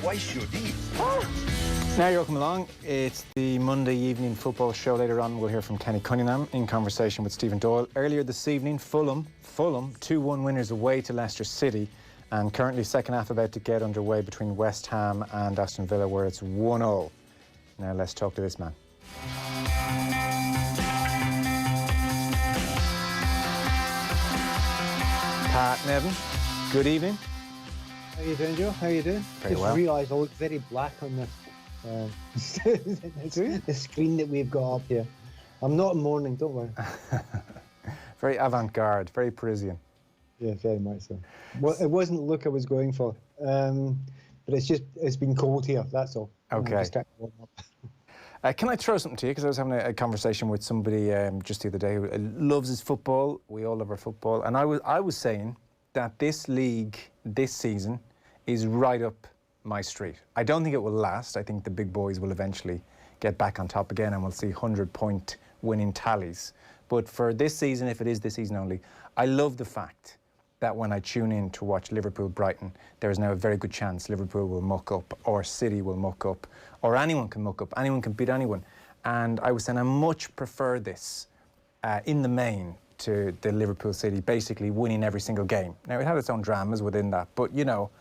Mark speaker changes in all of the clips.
Speaker 1: Why should he?
Speaker 2: Now you're welcome along. It's the Monday evening football show. Later on we'll hear from Kenny Cunningham in conversation with Stephen Doyle. Earlier this evening, Fulham 2-1 winners away to Leicester City, and currently second half about to get underway between West Ham and Aston Villa, where it's 1-0. Now let's talk to this man. Pat Nevin, good evening.
Speaker 3: How you doing, Joe? How you doing?
Speaker 2: Very well.
Speaker 3: Just realised I look very black on this the screen that we've got up here. I'm not mourning, don't worry.
Speaker 2: Very avant-garde, very Parisian.
Speaker 3: Yeah, very much so. Well, it wasn't the look I was going for, but it's been cold here, that's all.
Speaker 2: Okay. Can I throw something to you? Because I was having a conversation with somebody just the other day who loves his football. We all love our football. And I was saying that this league, this season, is right up my street. I don't think it will last. I think the big boys will eventually get back on top again and we'll see 100-point winning tallies. But for this season, if it is this season only, I love the fact that when I tune in to watch Liverpool-Brighton, there is now a very good chance Liverpool will muck up, or City will muck up, or anyone can muck up, anyone can beat anyone. And I was saying I much prefer this in the main to the Liverpool City basically winning every single game. Now, it had its own dramas within that, but, you know,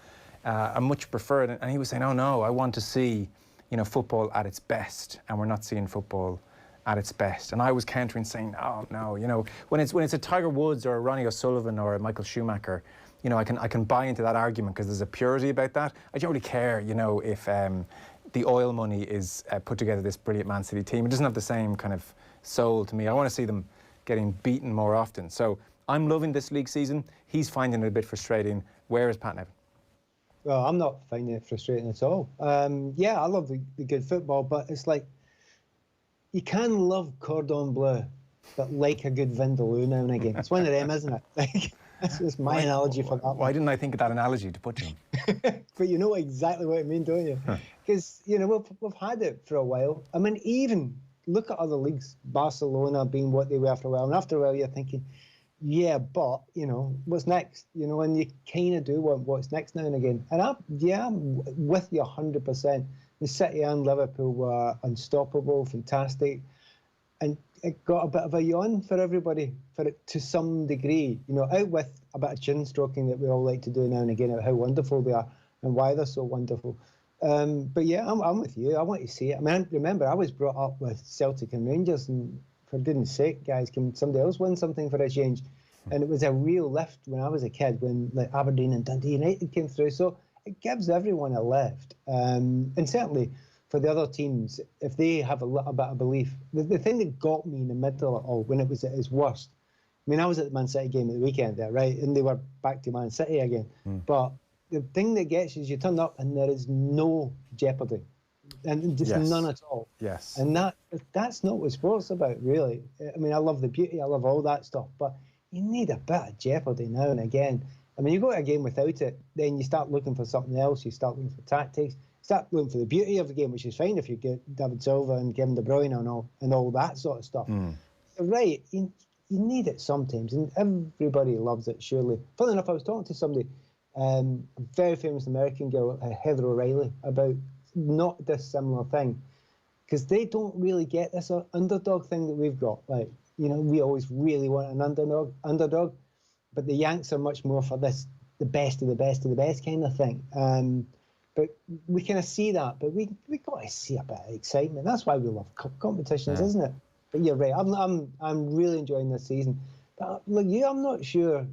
Speaker 2: I much prefer it. And he was saying, oh, no, I want to see, you know, football at its best, and we're not seeing football at its best. And I was countering saying, oh, no, you know, when it's a Tiger Woods or a Ronnie O'Sullivan or a Michael Schumacher, you know, I can buy into that argument because there's a purity about that. I don't really care, you know, if the oil money is put together this brilliant Man City team. It doesn't have the same kind of soul to me. I want to see them getting beaten more often. So I'm loving this league season. He's finding it a bit frustrating. Where is Pat Nevin?
Speaker 3: Well, I'm not finding it frustrating at all. Yeah, I love the good football, but it's like, you can love cordon bleu, but like a good vindaloo now and again. It's one of them, isn't it? Like, that's just my analogy for that one.
Speaker 2: Why didn't I think of that analogy to put to him?
Speaker 3: But you know exactly what I mean, don't you? Because, you know, we've had it for a while. I mean, even look at other leagues, Barcelona being what they were after a while. And after a while, you're thinking, yeah, but, you know, what's next? You know, and you kind of do want what's next now and again. And I'm with you 100%. The City and Liverpool were unstoppable, fantastic, and it got a bit of a yawn for everybody, for it to some degree. You know, out with a bit of chin stroking that we all like to do now and again about how wonderful they are and why they're so wonderful. But yeah, I'm with you. I want to see it. I mean, remember, I was brought up with Celtic and Rangers, and for goodness sake, guys, can somebody else win something for a change? And it was a real lift when I was a kid, when like Aberdeen and Dundee United came through. So it gives everyone a lift. And certainly for the other teams, if they have a little bit of belief. The thing that got me in the middle of it all, when it was at its worst, I mean, I was at the Man City game at the weekend there, right? And they were back to Man City again. But the thing that gets you is you turn up and there is no jeopardy. And just none at all.
Speaker 2: Yes.
Speaker 3: And that's not what sport's about, really. I mean, I love the beauty, I love all that stuff, but you need a bit of jeopardy now and again. I mean, you go to a game without it, then you start looking for something else, you start looking for tactics, start looking for the beauty of the game, which is fine if you get David Silva and Kevin De Bruyne and all that sort of stuff. Right, you need it sometimes, and everybody loves it, surely. Funnily enough, I was talking to somebody, a very famous American girl, Heather O'Reilly, about not this similar thing, because they don't really get this underdog thing that we've got. Like, you know, we always really want an underdog, but the Yanks are much more for this, the best of the best of the best kind of thing. But we kind of see that, but we got to see a bit of excitement. That's why we love competitions, isn't it? But you're right. I'm really enjoying this season. But like you, I'm not sure.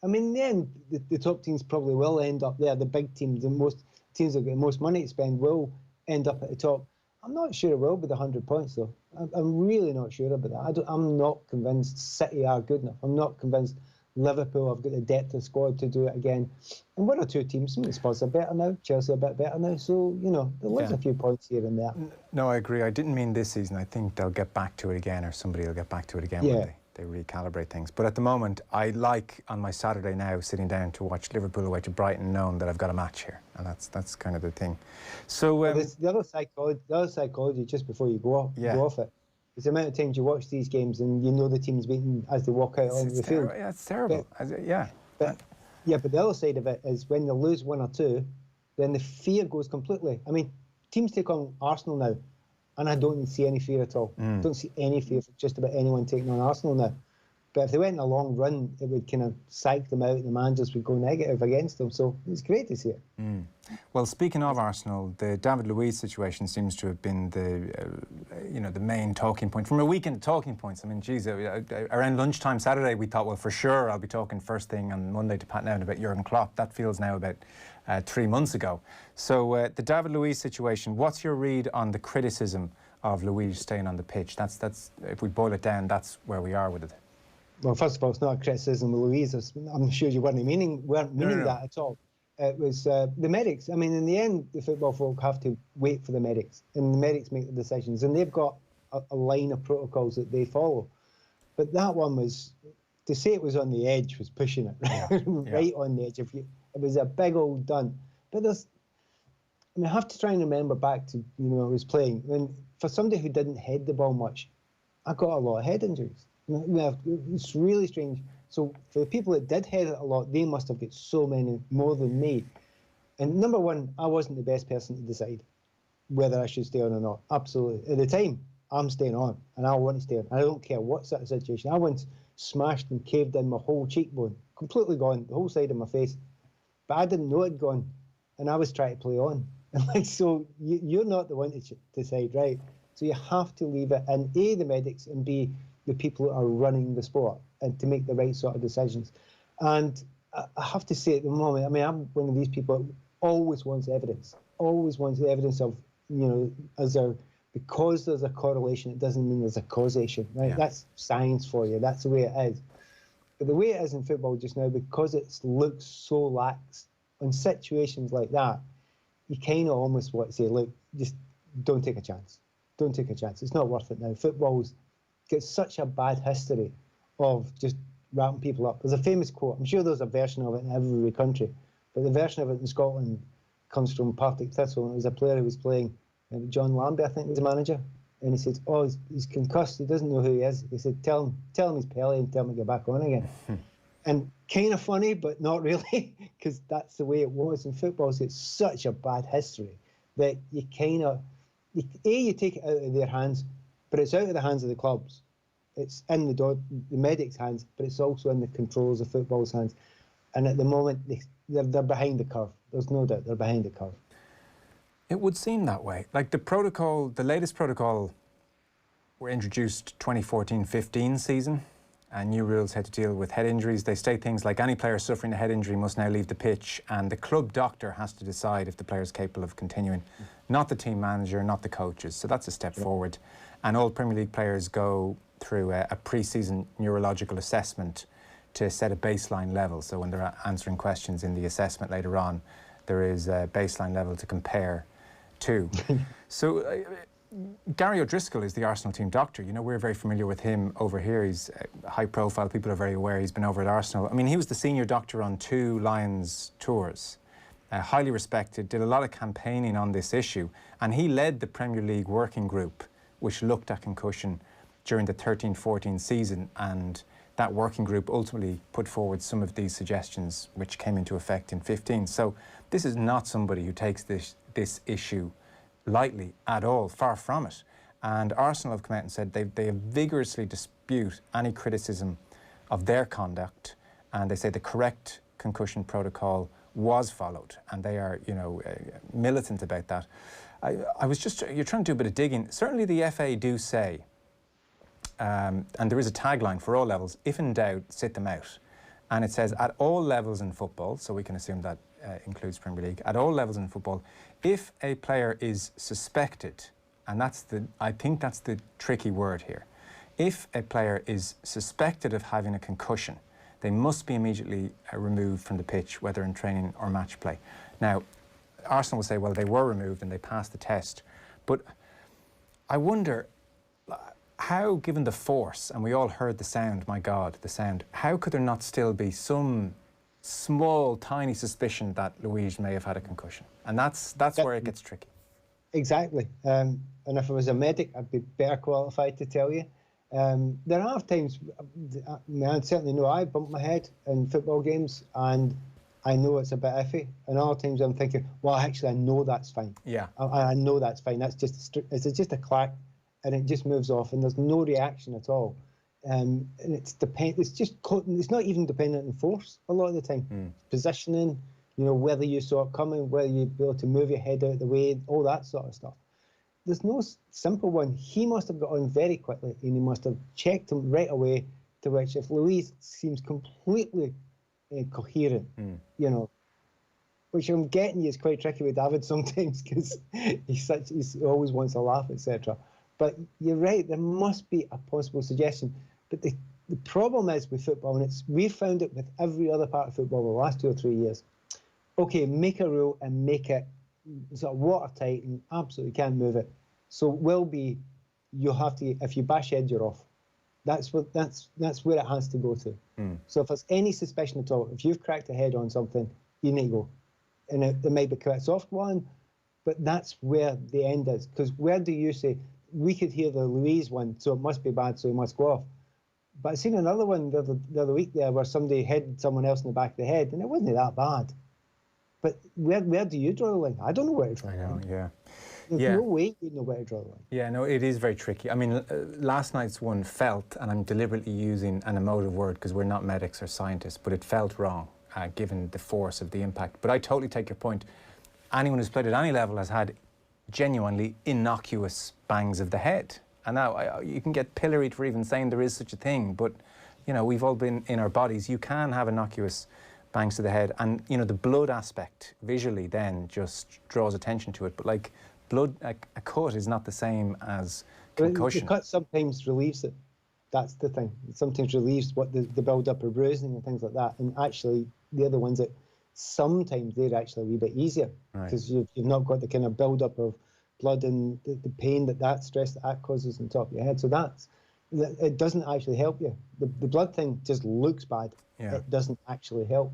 Speaker 3: I mean, in the end, the top teams probably will end up there. The big teams, and most teams that get the most money to spend will end up at the top. I'm not sure it will be the 100 points, though. I'm really not sure about that. I'm not convinced City are good enough. I'm not convinced Liverpool have got the depth of squad to do it again. And one or two teams, Spurs are better now, Chelsea are a bit better now. So, you know, there was a few points here and there.
Speaker 2: No, I agree. I didn't mean this season. I think they'll get back to it again, or somebody will get back to it again when they recalibrate things. But at the moment, I like, on my Saturday now, sitting down to watch Liverpool away to Brighton, knowing that I've got a match here. And that's kind of the thing. So
Speaker 3: well, the other psychology, just before you go off it, is the amount of times you watch these games and you know the team's beaten as they walk out on the field.
Speaker 2: Yeah, it's terrible.
Speaker 3: But the other side of it is when they lose one or two, then the fear goes completely. I mean, teams take on Arsenal now, and I don't see any fear at all. Don't see any fear for just about anyone taking on Arsenal now. But if they went in a long run, it would kind of psych them out and the managers would go negative against them. So it's great to see it.
Speaker 2: Well, speaking of Arsenal, the David Luiz situation seems to have been the main talking point. From a weekend talking points, I mean, geez, around lunchtime Saturday, we thought, well, for sure, I'll be talking first thing on Monday to Pat Nevin about Jurgen Klopp. That feels now about 3 months ago. So the David Luiz situation, what's your read on the criticism of Luiz staying on the pitch? That's if we boil it down, that's where we are with it.
Speaker 3: Well, first of all, it's not a criticism of Luiz. I'm sure you weren't meaning that at all. It was the medics. I mean, in the end, the football folk have to wait for the medics, and the medics make the decisions, and they've got a line of protocols that they follow. But that one was, to say it was on the edge was pushing it, right on the edge. It was a big old done. But I have to try and remember back to when I was playing. When for somebody who didn't head the ball much, I got a lot of head injuries. It's really strange. So for the people that did head it a lot, they must have got so many more than me. And number one, I wasn't the best person to decide whether I should stay on or not. Absolutely. At the time, I'm staying on, and I want to stay on. I don't care what sort of situation. I once smashed and caved in my whole cheekbone, completely gone, the whole side of my face. But I didn't know it had gone, and I was trying to play on. So you're not the one to decide, right? So you have to leave it in A, the medics, and B, the people that are running the sport, and to make the right sort of decisions. And I have to say at the moment, I mean, I'm one of these people that always wants evidence, of, because there's a correlation, it doesn't mean there's a causation, right? That's science for you. That's the way it is. But the way it is in football just now, because it looks so lax, in situations like that, you kind of almost want to say, look, just don't take a chance. Don't take a chance. It's not worth it now. Football's got such a bad history of just wrapping people up. There's a famous quote. I'm sure there's a version of it in every country, but the version of it in Scotland comes from Partick Thistle, and it was a player who was playing, John Lambie, I think, was the manager, and he said, "Oh, he's concussed. He doesn't know who he is." He said, "Tell him he's Pelé and tell him to get back on again." And kind of funny, but not really, because that's the way it was in football. So it's such a bad history that you kind of, you take it out of their hands, but it's out of the hands of the clubs. It's in the medics' hands, but it's also in the controllers of football's hands. And at the moment, they're behind the curve. There's no doubt they're behind the curve.
Speaker 2: It would seem that way. Like the latest protocol were introduced 2014-15 season, and new rules had to deal with head injuries. They state things like any player suffering a head injury must now leave the pitch, and the club doctor has to decide if the player is capable of continuing, not the team manager, not the coaches. So that's a step forward. And all Premier League players go through a pre-season neurological assessment to set a baseline level. So when they're answering questions in the assessment later on, there is a baseline level to compare to. So Gary O'Driscoll is the Arsenal team doctor. We're very familiar with him over here. He's high profile. People are very aware he's been over at Arsenal. I mean, he was the senior doctor on 2 Lions tours. Highly respected, did a lot of campaigning on this issue, and he led the Premier League working group which looked at concussion during the 13-14 season, and that working group ultimately put forward some of these suggestions which came into effect in 15. So this is not somebody who takes this issue lightly at all, far from it. And Arsenal have come out and said they vigorously dispute any criticism of their conduct, and they say the correct concussion protocol was followed, and they are, militant about that. You're trying to do a bit of digging. Certainly the FA do say, and there is a tagline for all levels, if in doubt, sit them out. And it says at all levels in football, so we can assume that includes Premier League, at all levels in football, if a player is suspected, and I think that's the tricky word here, if a player is suspected of having a concussion, they must be immediately removed from the pitch, whether in training or match play. Now, Arsenal will say, well, they were removed and they passed the test. But I wonder how, given the force, and we all heard the sound, my God, the sound, how could there not still be some small, tiny suspicion that Luiz may have had a concussion? And that's where it gets tricky. Exactly.
Speaker 3: And if I was a medic, I'd be better qualified to tell you. There are times, I certainly know I bump my head in football games, and I know it's a bit iffy, and other times I'm thinking, well, actually, I know that's fine.
Speaker 2: Yeah.
Speaker 3: I know that's fine. That's it's just a clack, and it just moves off, and there's no reaction at all. And it's not even dependent on force a lot of the time. Positioning, whether you saw it coming, whether you'd be able to move your head out of the way, all that sort of stuff. There's no simple one. He must have got on very quickly, and he must have checked him right away, to which if Louise seems completely coherent, which I'm getting is quite tricky with David sometimes, because he always wants to laugh, etc. But you're right, there must be a possible suggestion. But the problem is with football, and we've found it with every other part of football the last 2 or 3 years. Okay, make a rule and make it sort of watertight and absolutely can't move it. So you'll have to, if you bash head, you're off. That's where it has to go to. So if there's any suspicion at all, if you've cracked a head on something, you need to go. And it might be quite a soft one, but that's where the end is. Because where do you say, we could hear the Louise one, so it must be bad, so he must go off. But I seen another one the other week there where somebody hit someone else in the back of the head, and it wasn't that bad. But where do you draw the line? I don't know where to draw the line.
Speaker 2: Yeah.
Speaker 3: There's no way you know where to draw the line.
Speaker 2: Yeah, no, it is very tricky. I mean, last night's one felt, and I'm deliberately using an emotive word because we're not medics or scientists, but it felt wrong given the force of the impact. But I totally take your point. Anyone who's played at any level has had genuinely innocuous bangs of the head. And now you can get pilloried for even saying there is such a thing, but we've all been in our bodies. You can have innocuous bangs to the head, and the blood aspect visually then just draws attention to it. But like blood, a cut is not the same as concussion.
Speaker 3: The cut sometimes relieves it. That's the thing. It sometimes relieves what the build-up of bruising and things like that. And actually, they're the ones that sometimes they're actually a wee bit easier, because you've not got the kind of build-up of blood and the pain that stress that causes on top of your head. So it doesn't actually help you. The blood thing just looks bad. Yeah. It doesn't actually help.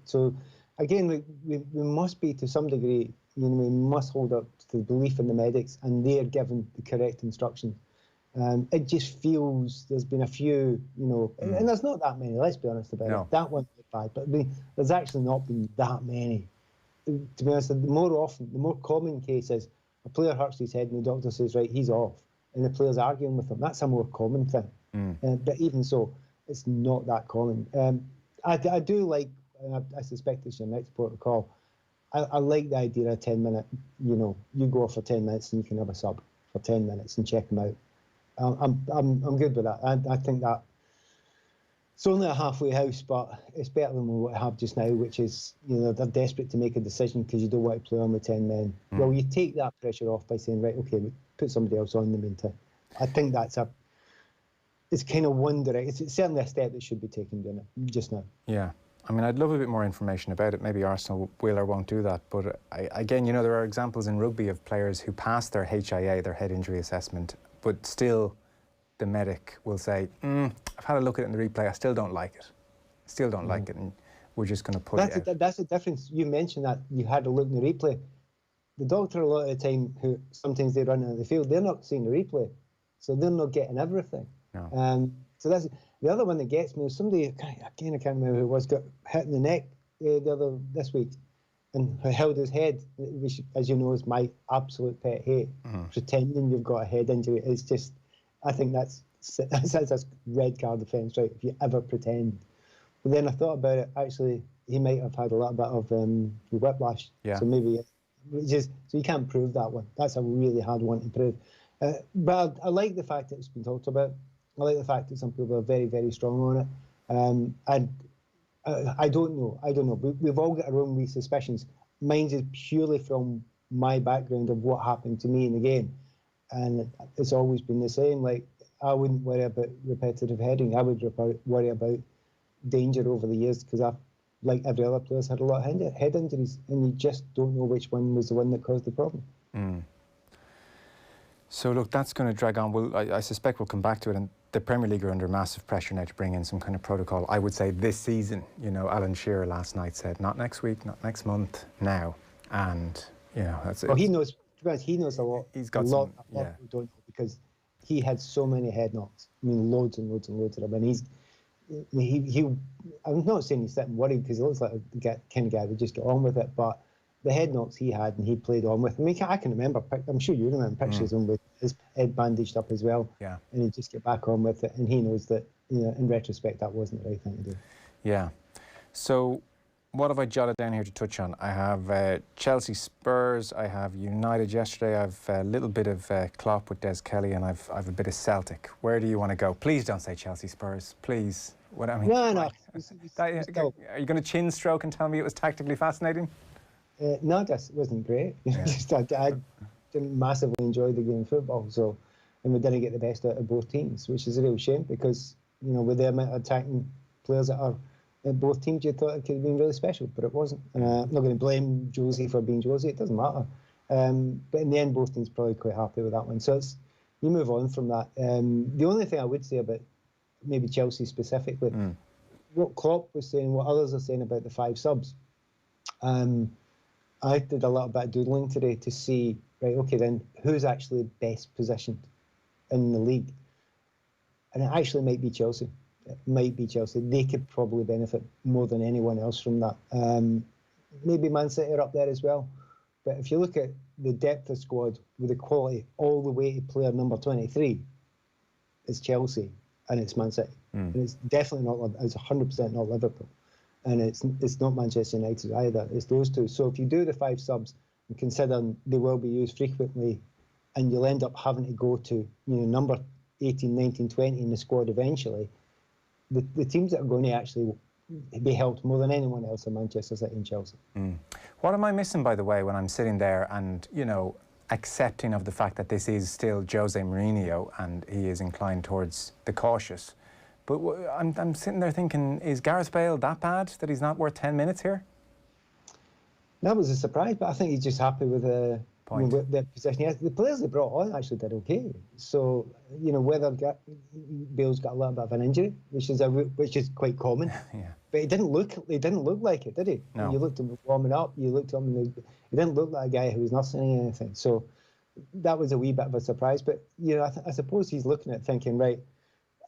Speaker 3: So again, we must be, to some degree, we must hold up to the belief in the medics, and they're given the correct instructions. It just feels there's been a few, and there's not that many, let's be honest about it. That one's bad, but there's actually not been that many. To be honest, the more common case is a player hurts his head and the doctor says, right, he's off, and the player's arguing with him. That's a more common thing. But even so, it's not that common. I do like, and I suspect it's your next protocol, I like the idea of a 10-minute, you go off for 10 minutes and you can have a sub for 10 minutes and check them out. I'm good with that. I think that it's only a halfway house, but it's better than what I have just now, which is, they're desperate to make a decision because you don't want to play on with 10 men. Well, you take that pressure off by saying, right, okay, we put somebody else on in the meantime. I think it's kind of one direction. It's certainly a step that should be taken just now.
Speaker 2: Yeah. I mean, I'd love a bit more information about it. Maybe Arsenal will or won't do that. But again, there are examples in rugby of players who pass their HIA, their head injury assessment, but still the medic will say, I've had a look at it in the replay, I still don't like it. And we're just going to put it out.
Speaker 3: That's the difference. You mentioned that you had a look in the replay. The doctor, a lot of the time, who sometimes they run out of the field, they're not seeing the replay. So they're not getting everything.
Speaker 2: No.
Speaker 3: So that's the other one that gets me. Was somebody, again, I can't remember who it was, got hit in the neck this week and held his head, which, as you know, is my absolute pet hate. Pretending you've got a head injury. It's just, I think that's a red card offence, right, if you ever pretend. But then I thought about it, actually, he might have had a little bit of whiplash.
Speaker 2: Yeah.
Speaker 3: So maybe, so you can't prove that one. That's a really hard one to prove. But I like the fact that it's been talked about. I like the fact that some people are very, very strong on it. And I don't know. We've all got our own wee suspicions. Mine is purely from my background of what happened to me in the game. And it's always been the same. Like, I wouldn't worry about repetitive heading. I would worry about danger over the years, because I've, like every other player, had a lot of head injuries, and you just don't know which one was the one that caused the problem.
Speaker 2: So look, that's going to drag on. I suspect we'll come back to it, and the Premier League are under massive pressure now to bring in some kind of protocol. I would say this season. Alan Shearer last night said, not next week, not next month, now. And that's it.
Speaker 3: Well, he knows. He knows a lot.
Speaker 2: He's got
Speaker 3: a lot
Speaker 2: yeah.
Speaker 3: People don't know, because he had so many head knocks. I mean, loads and loads and loads of them. And I'm not saying he's sitting worried because he looks like the kind of guy that just get on with it, but the head knocks he had and he played on with. I mean, I can remember, I'm sure you remember pictures of him with his head bandaged up as well.
Speaker 2: Yeah.
Speaker 3: And he just get back on with it, and he knows that, in retrospect, that wasn't the right thing to do.
Speaker 2: Yeah. So what have I jotted down here to touch on? I have Chelsea Spurs, I have United yesterday, I have a little bit of Klopp with Des Kelly, and I've a bit of Celtic. Where do you want to go? Please don't say Chelsea Spurs, please. What I mean?
Speaker 3: No.
Speaker 2: Are you going to chin stroke and tell me it was tactically fascinating?
Speaker 3: No, it wasn't great.
Speaker 2: Yeah.
Speaker 3: I didn't massively enjoy the game of football, and we didn't get the best out of both teams, which is a real shame because, with the amount of attacking players that are at both teams, you thought it could have been really special, but it wasn't. I'm not going to blame Josie for being Josie, it doesn't matter. But in the end, both teams probably quite happy with that one. So you move on from that. The only thing I would say about maybe Chelsea specifically, what Klopp was saying, what others are saying about the 5 subs, I did a little bit of doodling today to see, right, okay, then who's actually best positioned in the league? And it actually might be Chelsea. It might be Chelsea. They could probably benefit more than anyone else from that. Maybe Man City are up there as well. But if you look at the depth of squad with the quality all the way to player number 23, it's Chelsea and it's Man City. And it's definitely not, it's 100% not Liverpool. And it's not Manchester United either. It's those two. So if you do the 5 subs and consider they will be used frequently, and you'll end up having to go to number 18, 19, 20 in the squad eventually, the teams that are going to actually be helped more than anyone else are Manchester City and Chelsea.
Speaker 2: What am I missing, by the way, when I'm sitting there and accepting of the fact that this is still Jose Mourinho and he is inclined towards the cautious? But I'm sitting there thinking, is Gareth Bale that bad that he's not worth 10 minutes here?
Speaker 3: That was a surprise, but I think he's just happy with the position. Yeah, the players they brought on actually did okay. So whether Bale's got a little bit of an injury, which is quite common.
Speaker 2: Yeah.
Speaker 3: But he didn't look like it, did he?
Speaker 2: No.
Speaker 3: You looked at him warming up. You looked at him. He didn't look like a guy who was nursing anything. So that was a wee bit of a surprise. But I suppose he's looking at thinking, right,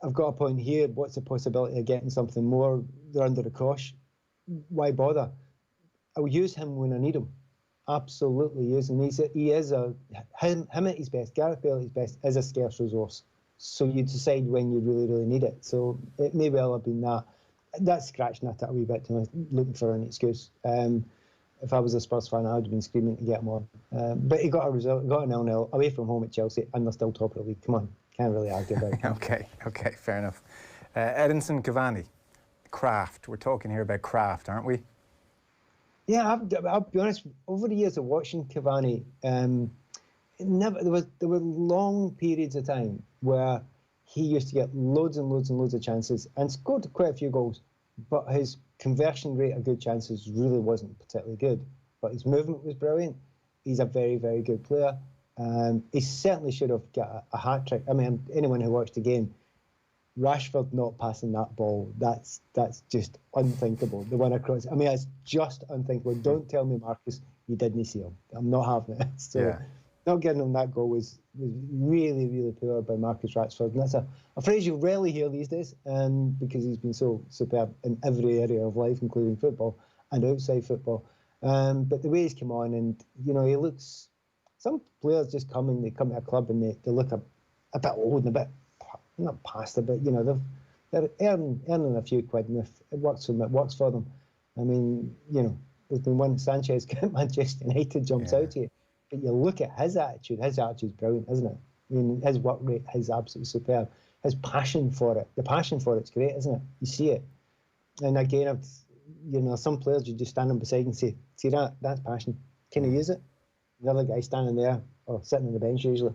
Speaker 3: I've got a point here. What's the possibility of getting something more? They're under the cosh. Why bother? I'll use him when I need him. Absolutely use him. He is him at his best. Gareth Bale at his best is a scarce resource. So you decide when you really, really need it. So it may well have been that. That's scratching at it a wee bit to me, looking for an excuse. If I was a Spurs fan, I would have been screaming to get him on. But he got a result, got an 0-0 away from home at Chelsea, and they're still top of the league. Come on, can't really argue about it.
Speaker 2: Okay, fair enough. Edinson Cavani, craft. We're talking here about craft, aren't we?
Speaker 3: Yeah, I'll be honest. Over the years of watching Cavani, there were long periods of time where he used to get loads and loads and loads of chances and scored quite a few goals, but his conversion rate of good chances really wasn't particularly good. But his movement was brilliant. He's a very, very good player. He certainly should have got a hat-trick. I mean, anyone who watched the game, Rashford not passing that ball, that's just unthinkable. The one across, I mean, it's just unthinkable. Don't tell me, Marcus, you didn't see him. I'm not having it. So
Speaker 2: yeah.
Speaker 3: Not getting him that goal was really, really poor by Marcus Rashford. And that's a phrase you rarely hear these days, because he's been so superb in every area of life, including football and outside football. But the way he's come on, and he looks. Some players just come and they come to a club and they look a bit old and a bit not past it, but they're earning a few quid, and if it works for them, it works for them. I mean, there's been one Sanchez at Manchester United jumps out to you, but you look at his attitude's brilliant, isn't it? I mean, his work rate is absolutely superb. His passion for it, the passion for it's great, isn't it? You see it, and again, some players you just stand them beside and say, "See that's passion. Can you use it?" The other guy standing there or sitting on the bench usually,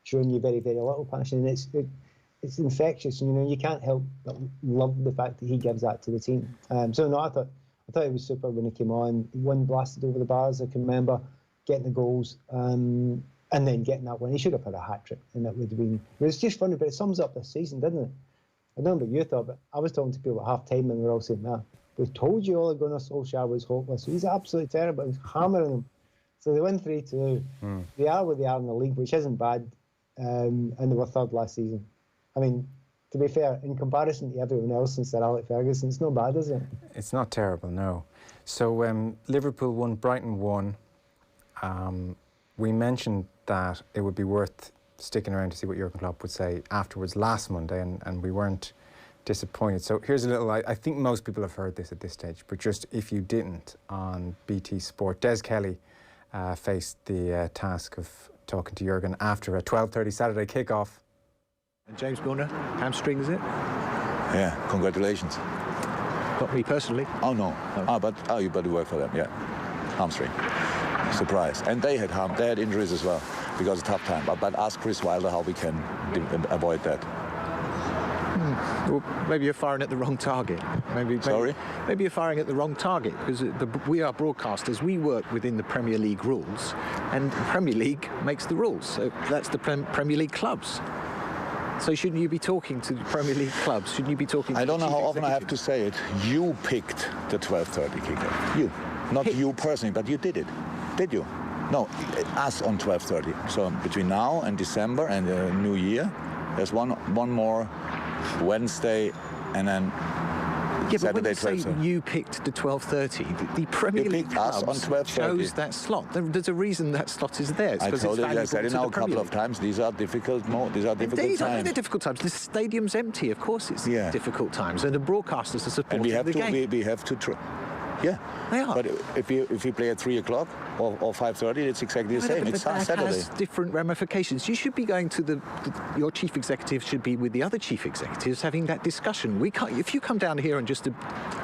Speaker 3: showing you very, very little passion, and it's infectious. You can't help but love the fact that he gives that to the team. So no, I thought it was super when he came on. One blasted over the bars, I can remember, getting the goals, and then getting that one. He should have had a hat-trick, and it would have been. It was just funny, but it sums up this season, doesn't it? I don't know what you thought, but I was talking to people at half-time and they were all saying, we told you Ole Gunnar Solskjaer was hopeless. He's absolutely terrible. He's hammering them. So they win 3-2. They are where they are in the league, which isn't bad, and they were third last season. I mean, to be fair, in comparison to everyone else since Sir Alex Ferguson, it's not bad, is it?
Speaker 2: It's not terrible, no. So Liverpool won, Brighton won. We mentioned that it would be worth sticking around to see what Jurgen Klopp would say afterwards last Monday, and we weren't disappointed. So here's a little, I think most people have heard this at this stage, but just if you didn't, on BT Sport, Des Kelly faced the task of talking to Jurgen after a 12:30 Saturday kickoff.
Speaker 1: And James Milner, hamstring, is it?
Speaker 4: Yeah, congratulations.
Speaker 1: Not me personally.
Speaker 4: Oh, no. Oh, you better work for them, yeah. Hamstring. Surprise. And they had injuries as well, because it's a tough time. But ask Chris Wilder how we can avoid that.
Speaker 1: Well, maybe you're firing at the wrong target.
Speaker 4: Sorry?
Speaker 1: Maybe you're firing at the wrong target, because we are broadcasters. We work within the Premier League rules, and the Premier League makes the rules. So that's the Premier League clubs. So shouldn't you be talking to the Premier League clubs? Shouldn't you be talking to
Speaker 4: I don't know
Speaker 1: the
Speaker 4: how
Speaker 1: chief
Speaker 4: often I have to say it. You picked the 12:30 kickoff. You. Not you personally, but you did it. Did you? No, us on 12:30. So between now and December and New Year, there's one more Wednesday, and then
Speaker 1: Yeah,
Speaker 4: Saturday,
Speaker 1: but when you say
Speaker 4: 12:30.
Speaker 1: you picked the 12:30, the Premier
Speaker 4: You
Speaker 1: League
Speaker 4: picked us
Speaker 1: clubs
Speaker 4: on 12:30.
Speaker 1: chose that slot. There's a reason that slot is there. It's
Speaker 4: I
Speaker 1: 'cause
Speaker 4: told
Speaker 1: it's
Speaker 4: you, I said
Speaker 1: valuable
Speaker 4: it
Speaker 1: to
Speaker 4: now
Speaker 1: the
Speaker 4: a couple
Speaker 1: Premier
Speaker 4: of times. These are difficult These are difficult
Speaker 1: Indeed, I know
Speaker 4: times.
Speaker 1: they're difficult times. The stadium's empty, of course it's
Speaker 4: Yeah.
Speaker 1: difficult times, and the broadcasters are supporting
Speaker 4: And we have
Speaker 1: the
Speaker 4: to.
Speaker 1: game.
Speaker 4: We have to. Yeah.
Speaker 1: They are.
Speaker 4: But if you play at 3 o'clock or 5:30, it's exactly the same.
Speaker 1: But
Speaker 4: It's
Speaker 1: that
Speaker 4: Saturday.
Speaker 1: has different ramifications. You should be going to your chief executive should be with the other chief executives having that discussion. We can't. If you come down here and just to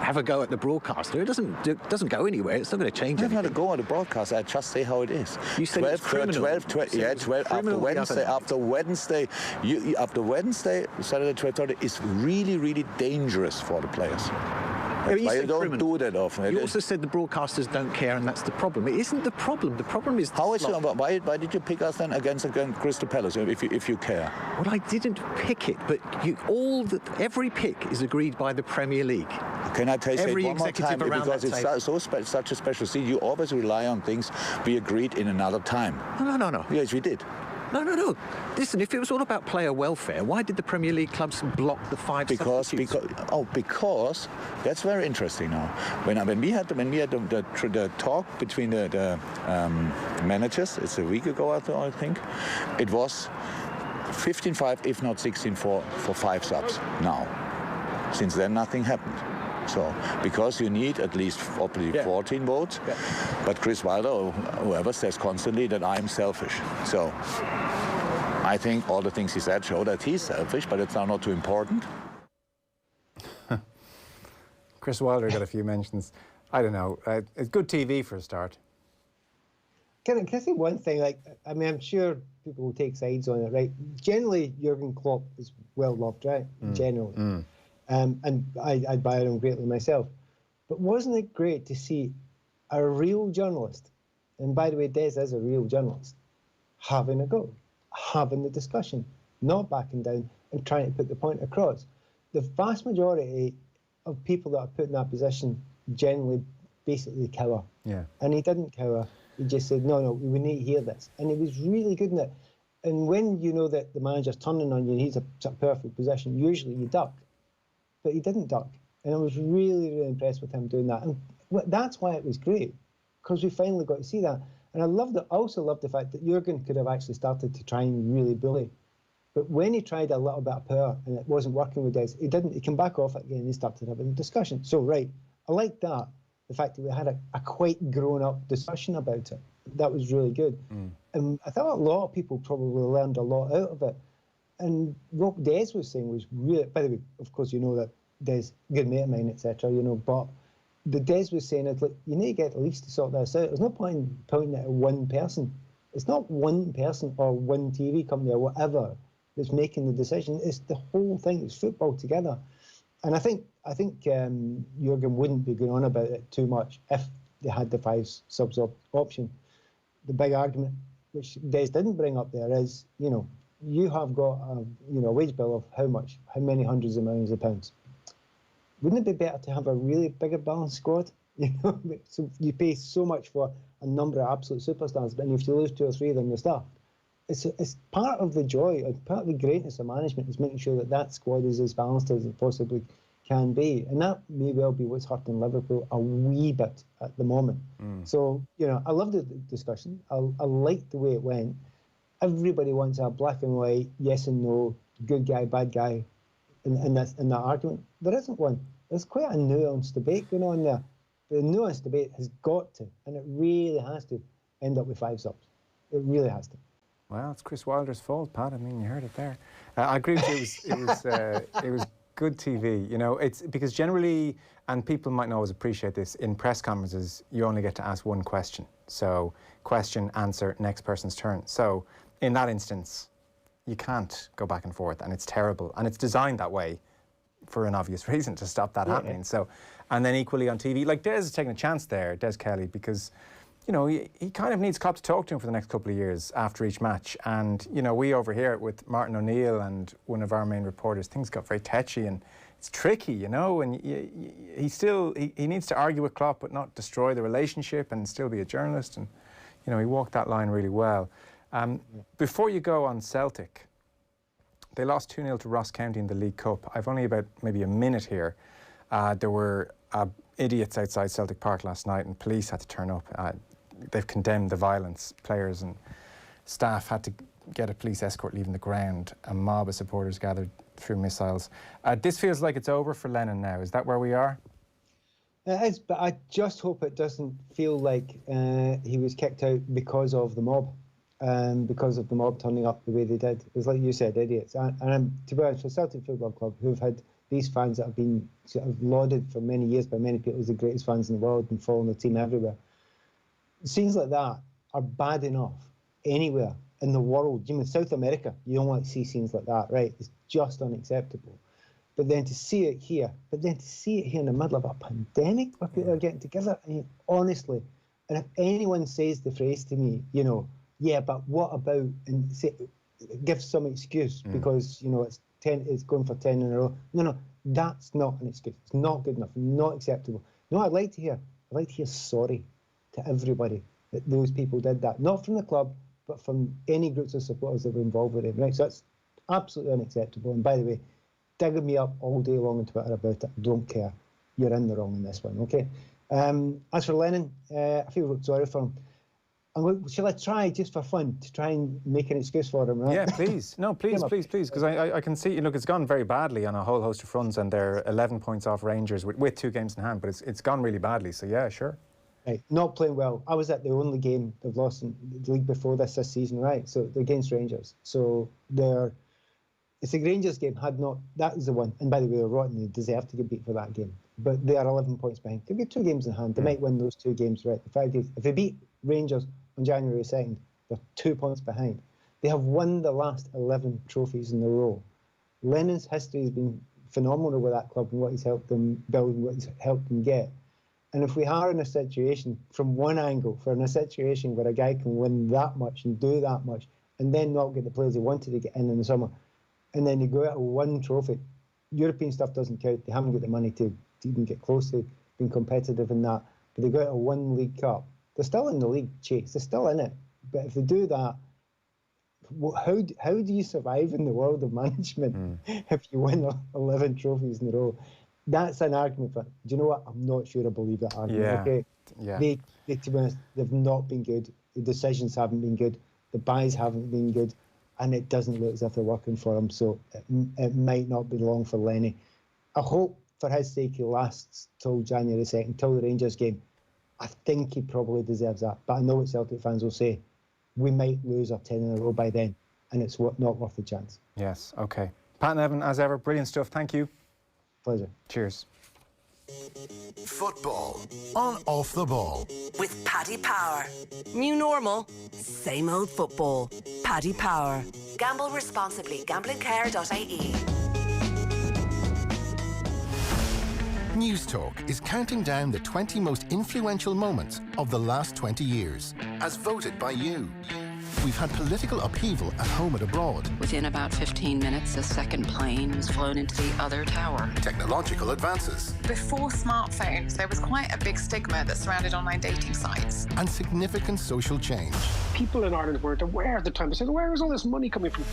Speaker 1: have a go at the broadcaster, it doesn't go anywhere. It's not going to change
Speaker 4: I'm
Speaker 1: anything.
Speaker 4: not a go on the broadcast. I just say how it is.
Speaker 1: You said it's criminal.
Speaker 4: 12,
Speaker 1: You said
Speaker 4: yeah,
Speaker 1: it was
Speaker 4: 12 after
Speaker 1: criminal the other
Speaker 4: Wednesday.
Speaker 1: night.
Speaker 4: After Wednesday, Saturday 12:30 is really, really dangerous for the players.
Speaker 1: Yeah,
Speaker 4: That's
Speaker 1: you
Speaker 4: why
Speaker 1: said
Speaker 4: you don't
Speaker 1: criminal.
Speaker 4: do that often.
Speaker 1: You also said the broadcasters don't care, and that's the problem. It isn't the problem. The problem is the
Speaker 4: How is
Speaker 1: slot.
Speaker 4: it, why did you pick us then against Crystal Palace if you care?
Speaker 1: Well, I didn't pick it, but every pick is agreed by the Premier League.
Speaker 4: Can I say
Speaker 1: Every
Speaker 4: it one more
Speaker 1: executive
Speaker 4: time?
Speaker 1: around
Speaker 4: Because
Speaker 1: that
Speaker 4: it's
Speaker 1: table.
Speaker 4: such a special seat. You always rely on things we agreed in another time.
Speaker 1: No.
Speaker 4: Yes, we did.
Speaker 1: No. Listen, if it was all about player welfare, why did the Premier League clubs block the 5 substitutes?
Speaker 4: Because that's very interesting now. When we had the talk between the managers, it's a week ago I think, it was 15-5, if not 16-4 for 5 subs now. Since then, nothing happened. So, because you need at least obviously 14 votes, but Chris Wilder or whoever says constantly that I'm selfish. So, I think all the things he said show that he's selfish, but it's now not too important.
Speaker 2: Chris Wilder got a few mentions. I don't know. It's good TV for a start.
Speaker 3: Can I say one thing? I'm sure people will take sides on it, right? Generally, Jurgen Klopp is well loved, right? Generally. And I admire him greatly myself. But wasn't it great to see a real journalist, and by the way, Des is a real journalist, having a go, having the discussion, not backing down and trying to put the point across. The vast majority of people that are put in that position generally basically cower.
Speaker 2: Yeah.
Speaker 3: And he didn't cower. He just said, no, we need to hear this. And he was really good in it. And when you know that the manager's turning on you and he's a perfect position, usually you duck. But he didn't duck. And I was really, really impressed with him doing that. And that's why it was great, because we finally got to see that. And I also loved the fact that Jurgen could have actually started to try and really bully. But when he tried a little bit of power and it wasn't working with Des, he didn't. He came back off it again and he started having a discussion. So, right, I like that. The fact that we had a quite grown-up discussion about it. That was really good. And I thought a lot of people probably learned a lot out of it. And what Des was saying was really, by the way, of course, you know that Des, good mate of mine, etc., but the Des was saying, it's like, you need to get at least to sort this out. There's no point in pointing it at one person. It's not one person or one TV company or whatever that's making the decision. It's the whole thing. It's football together. And I think Jurgen wouldn't be going on about it too much if they had the 5 subs option. The big argument, which Des didn't bring up there, is, you have got a wage bill of how many hundreds of millions of pounds. Wouldn't it be better to have a really bigger balanced squad? So you pay so much for a number of absolute superstars, but if you lose 2 or 3 of them, you're stuffed. it's part of the joy, part of the greatness of management is making sure that squad is as balanced as it possibly can be, and that may well be what's hurting Liverpool a wee bit at the moment. So, you know, I love the discussion. I like the way it went. Everybody wants a black and white, yes and no, good guy, bad guy, in that argument. There isn't one. There's quite a nuanced debate going on there. The nuanced debate has got to, and it really has to, end up with 5 subs. It really has to.
Speaker 2: Well, it's Chris Wilder's fault, Pat. I mean, you heard it there. I agree with you. It was good TV. You know, it's because generally, and people might not always appreciate this, in press conferences, you only get to ask one question. So, question, answer, next person's turn. So, in that instance, you can't go back and forth, and it's terrible. And it's designed that way for an obvious reason, to stop that happening. So, and then equally on TV, like Des is taking a chance there, Des Kelly, because, you know, he kind of needs Klopp to talk to him for the next couple of years after each match. And, you know, we over here with Martin O'Neill and one of our main reporters, things got very tetchy and it's tricky, you know, and he needs to argue with Klopp but not destroy the relationship and still be a journalist. And, you know, he walked that line really well. Before you go on Celtic, they lost 2-0 to Ross County in the League Cup. I've only about maybe a minute here. There were idiots outside Celtic Park last night and police had to turn up. They've condemned the violence. Players and staff had to get a police escort leaving the ground. A mob of supporters gathered through missiles. This feels like it's over for Lennon now. Is that where we are?
Speaker 3: It is, but I just hope it doesn't feel like he was kicked out because of the mob. Because of the mob turning up the way they did. It's like you said, idiots. And to be honest, for Celtic Football Club, who've had these fans that have been sort of lauded for many years by many people as the greatest fans in the world and following the team everywhere, scenes like that are bad enough anywhere in the world. You know, South America, you don't want to see scenes like that, right? It's just unacceptable. But then to see it here, in the middle of a pandemic where people are getting together, I mean, honestly, and if anyone says the phrase to me, you know, yeah, but what about, and say, give some excuse because, you know, it's going for 10 in a row. No, that's not an excuse. It's not good enough, not acceptable. No, I'd like to hear sorry to everybody that those people did that. Not from the club, but from any groups of supporters that were involved with it, right? So that's absolutely unacceptable. And by the way, digging me up all day long on Twitter about it, I don't care. You're in the wrong in this one, okay? As for Lennon, I feel sorry for him. Shall I try, just for fun, to try and make an excuse for him, right?
Speaker 2: Yeah, please. No, please, because I can see, look, it's gone very badly on a whole host of fronts and they're 11 points off Rangers with 2 games in hand, but it's gone really badly, so yeah, sure.
Speaker 3: Right, not playing well. I was at the only game they've lost in the league before this season, right? So they're against Rangers. So it's the Rangers game, that is the one. And by the way, they're rotten, they deserve to get beat for that game. But they are 11 points behind. They've got 2 games in hand. They might win those 2 games, right? The 5 days. If they beat Rangers on January 2nd, they're 2 points behind. They have won the last 11 trophies in a row. Lennon's history has been phenomenal with that club and what he's helped them build and what he's helped them get. And if we are in a situation, from one angle, in a situation where a guy can win that much and do that much and then not get the players he wanted to get in the summer, and then you go out with 1 trophy, European stuff doesn't count. They haven't got the money to even get close to being competitive in that. But they go out of 1 League Cup. They're still in the league chase. They're still in it. But if they do that, how do you survive in the world of management if you win 11 trophies in a row? That's an argument for. Do you know what? I'm not sure I believe that argument.
Speaker 2: Yeah.
Speaker 3: Okay.
Speaker 2: Yeah.
Speaker 3: They, to be honest, they've not been good. The decisions haven't been good. The buys haven't been good, and it doesn't look as if they're working for him. So it might not be long for Lenny. I hope for his sake he lasts till January 2nd, till the Rangers game. I think he probably deserves that. But I know what Celtic fans will say. We might lose our 10 in a row by then, and it's not worth the chance.
Speaker 2: Yes, OK. Pat Nevin, as ever, brilliant stuff. Thank you.
Speaker 3: Pleasure.
Speaker 2: Cheers.
Speaker 5: Football on Off the Ball.
Speaker 6: With Paddy Power. New normal, same old football. Paddy Power. Gamble responsibly. Gamblingcare.ie.
Speaker 5: News Talk is counting down the 20 most influential moments of the last 20 years, as voted by you. We've had political upheaval at home and abroad.
Speaker 7: Within about 15 minutes, a second plane was flown into the other tower.
Speaker 5: Technological advances.
Speaker 8: Before smartphones, there was quite a big stigma that surrounded online dating sites.
Speaker 5: And significant social change.
Speaker 9: People in Ireland weren't aware at the time. They said, where is all this money coming from?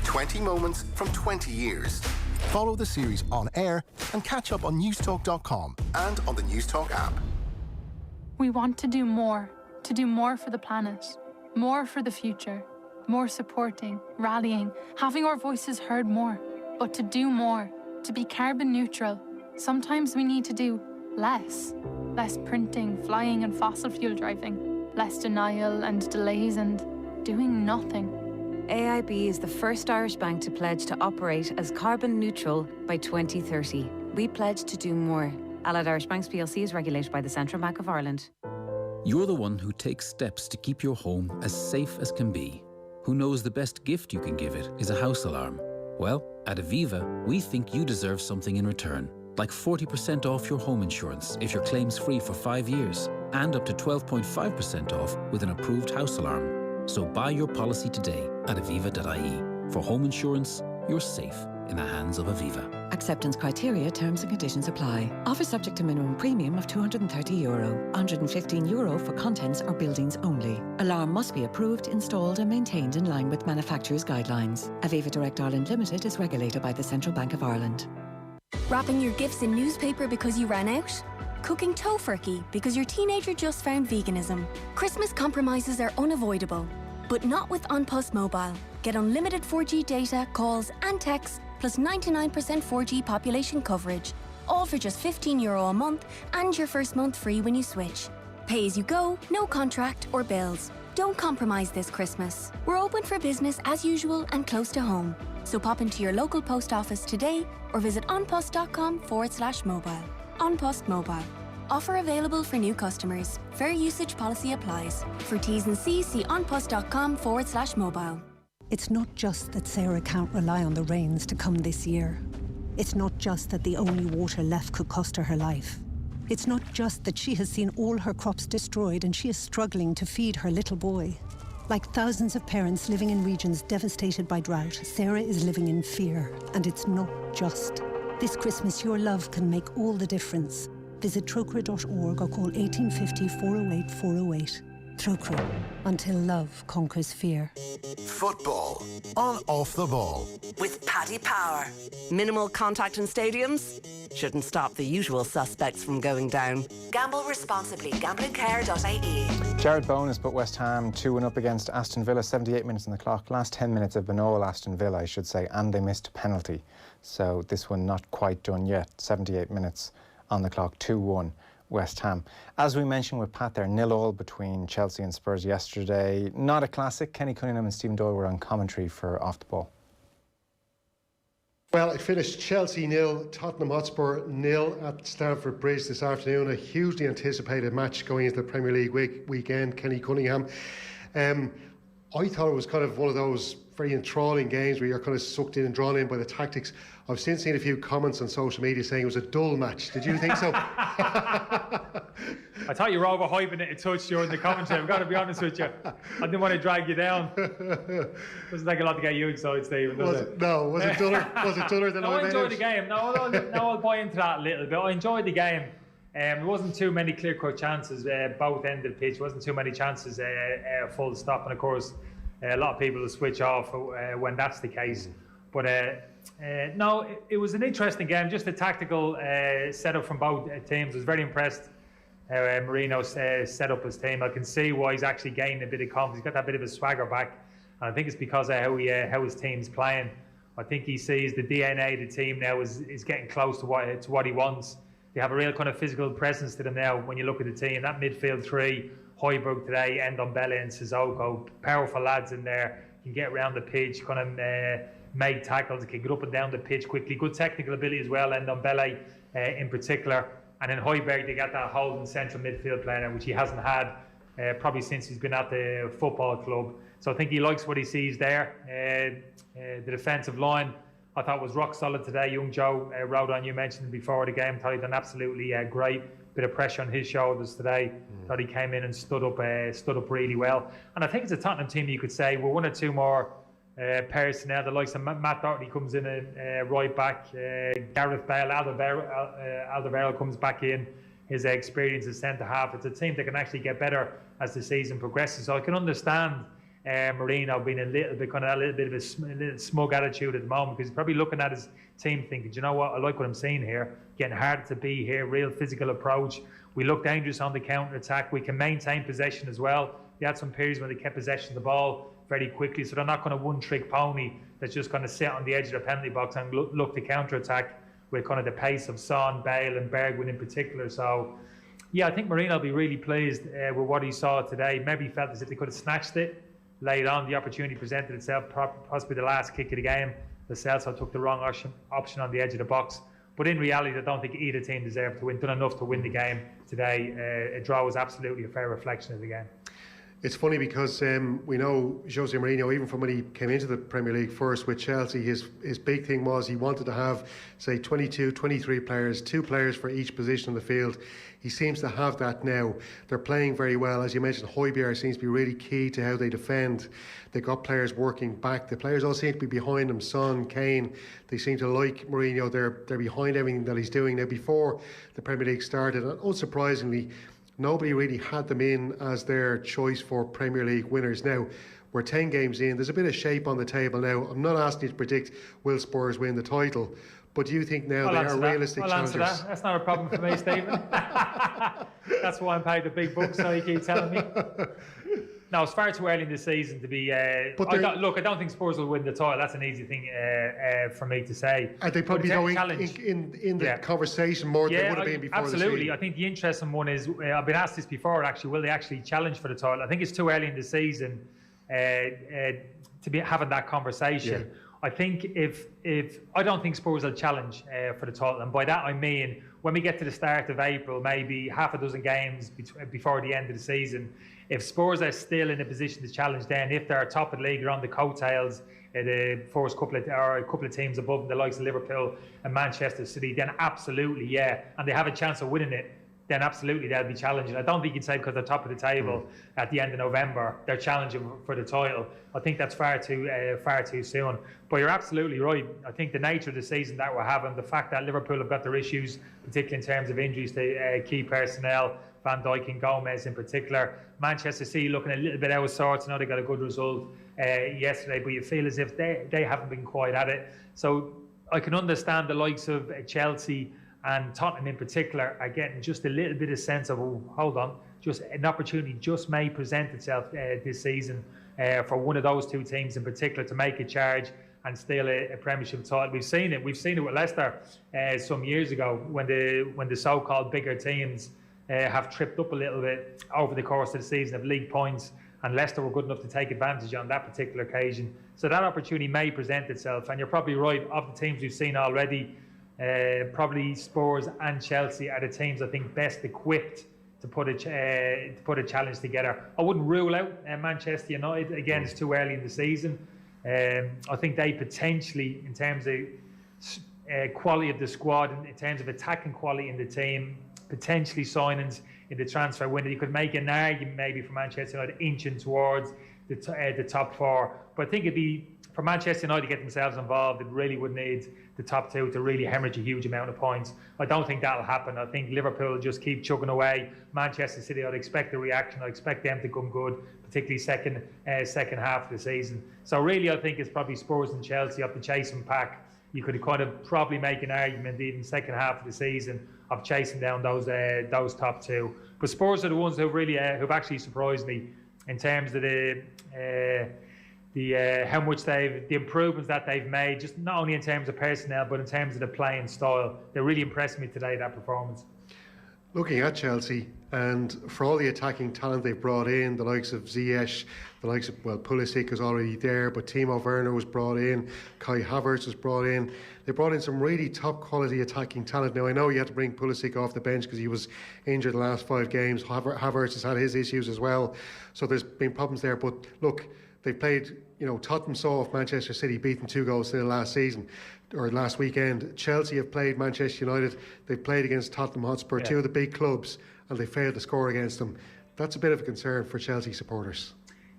Speaker 5: 20 moments from 20 years. Follow the series on air and catch up on newstalk.com and on the Newstalk app.
Speaker 10: We want to do more for the planet, more for the future, more supporting, rallying, having our voices heard more. But to do more, to be carbon neutral, sometimes we need to do less. Less printing, flying and fossil fuel driving, less denial and delays and doing nothing.
Speaker 11: AIB is the first Irish bank to pledge to operate as carbon neutral by 2030. We pledge to do more. Allied Irish Banks plc is regulated by the Central Bank of Ireland.
Speaker 12: You're the one who takes steps to keep your home as safe as can be. Who knows the best gift you can give it is a house alarm? Well, at Aviva, we think you deserve something in return. Like 40% off your home insurance if your claim's free for 5 years, and up to 12.5% off with an approved house alarm. So buy your policy today at aviva.ie. For home insurance, you're safe in the hands of Aviva.
Speaker 11: Acceptance criteria, terms and conditions apply. Offer subject to minimum premium of €230. €115 for contents or buildings only. Alarm must be approved, installed and maintained in line with manufacturer's guidelines. Aviva Direct Ireland Limited is regulated by the Central Bank of Ireland.
Speaker 13: Wrapping your gifts in newspaper because you ran out? Cooking tofurkey because your teenager just found veganism? Christmas compromises are unavoidable, but not with An Post Mobile. Get unlimited 4G data, calls and texts, plus 99% 4G population coverage, all for just €15 a month and your first month free when you switch. Pay as you go, no contract or bills. Don't compromise this Christmas. We're open for business as usual and close to home. So pop into your local post office today or visit onpost.com/mobile. An Post Mobile. Offer available for new customers. Fair usage policy applies. For T's and C's, see onpost.com/mobile.
Speaker 14: It's not just that Sarah can't rely on the rains to come this year. It's not just that the only water left could cost her her life. It's not just that she has seen all her crops destroyed and she is struggling to feed her little boy. Like thousands of parents living in regions devastated by drought, Sarah is living in fear, and it's not just. This Christmas, your love can make all the difference. Visit trocra.org or call 1850 408 408. Trocra, until love conquers fear.
Speaker 5: Football on Off the Ball
Speaker 6: with Paddy Power. Minimal contact in stadiums shouldn't stop the usual suspects from going down. Gamble responsibly. Gamblingcare.ie.
Speaker 2: Jared Bowen has put West Ham 2-1 up against Aston Villa. 78 minutes on the clock. Last 10 minutes have been all Aston Villa, I should say, and they missed a penalty. So this one not quite done yet. 78 minutes on the clock. 2-1. West Ham. As we mentioned with Pat there, 0-0 between Chelsea and Spurs yesterday. Not a classic. Kenny Cunningham and Stephen Doyle were on commentary for Off the Ball.
Speaker 15: Well, it finished Chelsea 0, Tottenham Hotspur 0 at Stamford Bridge this afternoon. A hugely anticipated match going into the Premier League weekend. Kenny Cunningham. I thought it was kind of one of those very enthralling games where you're kind of sucked in and drawn in by the tactics. I've since seen a few comments on social media saying it was a dull match. Did you think so?
Speaker 16: I thought you were overhyping it a touch during the commentary. I've got to be honest with you. I didn't want to drag you down. Doesn't take a lot to get you excited, Stephen, does it?
Speaker 15: No, was it duller? Was it duller than
Speaker 16: I enjoyed the game. No, I'll buy into that a little bit. I enjoyed the game. There wasn't too many clear-cut chances both ends of the pitch. Wasn't too many chances full stop. And of course, a lot of people will switch off when that's the case. But no, it was an interesting game. Just a tactical setup from both teams. I was very impressed how Mourinho set up his team. I can see why he's actually gaining a bit of confidence. He's got that bit of a swagger back. And I think it's because of how his team's playing. I think he sees the DNA of the team now is getting close to what he wants. They have a real kind of physical presence to them now when you look at the team. That midfield three, Højbjerg today, Ndombele and Sissoko, powerful lads in there. Can get around the pitch, kind of make tackles, can get up and down the pitch quickly. Good technical ability as well, Ndombele in particular. And then Højbjerg, they got that holding central midfield player, which he hasn't had probably since he's been at the football club. So I think he likes what he sees there. The defensive line, I thought was rock solid today. Young Joe Rodon, you mentioned before the game, thought he'd done absolutely great. bit of pressure on his shoulders today. Thought he came in and stood up really well. And I think it's a Tottenham team you could say, well, 1 or 2 more personnel. The likes of Matt Doherty comes in right back. Gareth Bale, Alderweireld comes back in. His experience as centre half. It's a team that can actually get better as the season progresses. So I can understand Mourinho being a little bit of a smug attitude at the moment, because he's probably looking at his team thinking, do you know what, I like what I'm seeing here. Getting hard to be here, real physical approach. We look dangerous on the counter attack. We can maintain possession as well. They had some periods when they kept possession of the ball very quickly, so they're not going to one-trick pony that's just going to sit on the edge of the penalty box and look to counter attack with kind of the pace of Son, Bale and Bergwijn in particular. So yeah, I think Mourinho will be really pleased with what he saw today. Maybe he felt as if they could have snatched it late on. The opportunity presented itself, possibly the last kick of the game. The Celtic took the wrong option on the edge of the box. But in reality, I don't think either team deserved to win. Done enough to win the game today. A draw was absolutely a fair reflection of the game.
Speaker 15: It's funny because we know Jose Mourinho, even from when he came into the Premier League first with Chelsea, his big thing was he wanted to have, say, 22, 23 players, 2 players for each position on the field. He seems to have that now. They're playing very well. As you mentioned, Højbjerg seems to be really key to how they defend. They've got players working back. The players all seem to be behind him. Son, Kane, they seem to like Mourinho. They're behind everything that he's doing. Now, before the Premier League started, and unsurprisingly, nobody really had them in as their choice for Premier League winners. Now, we're 10 games in. There's a bit of shape on the table now. I'm not asking you to predict will Spurs win the title, but do you think now they are realistic challengers?
Speaker 16: I'll answer that. That's not a problem for me, Stephen. That's why I'm paid the big bucks, so you keep telling me. No, it's far too early in the season to be... I don't think Spurs will win the title. That's an easy thing for me to say.
Speaker 15: Are they probably going in the conversation more than they would have been before?
Speaker 16: Absolutely. I think the interesting one is, I've been asked this before actually, will they actually challenge for the title? I think it's too early in the season to be having that conversation. Yeah. I think if I don't think Spurs will challenge for the title, and by that I mean when we get to the start of April, maybe half a dozen games before the end of the season, if Spurs are still in a position to challenge, then if they're top of the league or on the coattails, the first couple of teams above them, the likes of Liverpool and Manchester City, then absolutely, yeah, and they have a chance of winning it, then absolutely they'll be challenging. I don't think you'd say because they're top of the table at the end of November, they're challenging for the title. I think that's far too soon. But you're absolutely right. I think the nature of the season that we're having, the fact that Liverpool have got their issues, particularly in terms of injuries to key personnel, Van Dijk and Gomez in particular. Manchester City looking a little bit out of sorts. I know they got a good result yesterday, but you feel as if they haven't been quite at it. So I can understand the likes of Chelsea and Tottenham in particular are getting just a little bit of sense of, oh, hold on, just an opportunity just may present itself this season for one of those 2 teams in particular to make a charge and steal a Premiership title. We've seen it with Leicester some years ago when the so-called bigger teams have tripped up a little bit over the course of the season of league points, and Leicester were good enough to take advantage on that particular occasion. So that opportunity may present itself, and you're probably right, of the teams we've seen already, probably Spurs and Chelsea are the teams I think best equipped to put a challenge together. I wouldn't rule out Manchester United. Again, it's too early in the season. I think they potentially, in terms of quality of the squad, in terms of attacking quality in the team, potentially signings in the transfer window, you could make an argument maybe for Manchester United inching towards the top 4. But I think it'd be for Manchester United to get themselves involved, it really would need the top 2 to really hemorrhage a huge amount of points. I don't think that'll happen. I think Liverpool will just keep chugging away. Manchester City, I'd expect a reaction. I expect them to come good, particularly second half of the season. So really, I think it's probably Spurs and Chelsea up the chasing pack. You could kind of probably make an argument even second half of the season of chasing down those top 2. But Spurs are the ones who really who've actually surprised me in terms of how much the improvements that they've made, just not only in terms of personnel but in terms of the playing style. They really impressed me today, that performance.
Speaker 15: Looking at Chelsea, and for all the attacking talent they've brought in, the likes of Ziyech, the likes of, Pulisic is already there, but Timo Werner was brought in, Kai Havertz was brought in. They brought in some really top quality attacking talent. Now, I know you had to bring Pulisic off the bench because he was injured the last 5 games. Havertz has had his issues as well, so there's been problems there. But look, They've played, Tottenham saw off Manchester City, beat them 2-0 last season, or last weekend. Chelsea have played Manchester United. They've played against Tottenham Hotspur, two of the big clubs, and they failed to score against them. That's a bit of a concern for Chelsea supporters.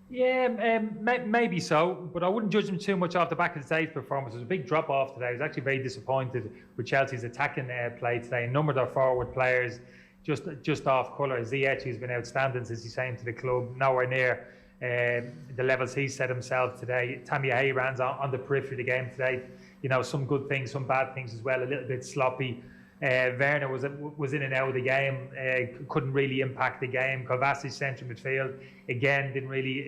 Speaker 16: Yeah, maybe so, but I wouldn't judge them too much off the back of today's performance. There was a big drop off today. I was actually very disappointed with Chelsea's attacking play today. A number of their forward players just off colour. Ziyech, who's been outstanding since he came to the club, nowhere near the levels he set himself today. Tammy Abraham's on the periphery of the game today. Some good things, some bad things as well. A little bit sloppy. Werner was in and out of the game, couldn't really impact the game. Kovacic central midfield, again, didn't really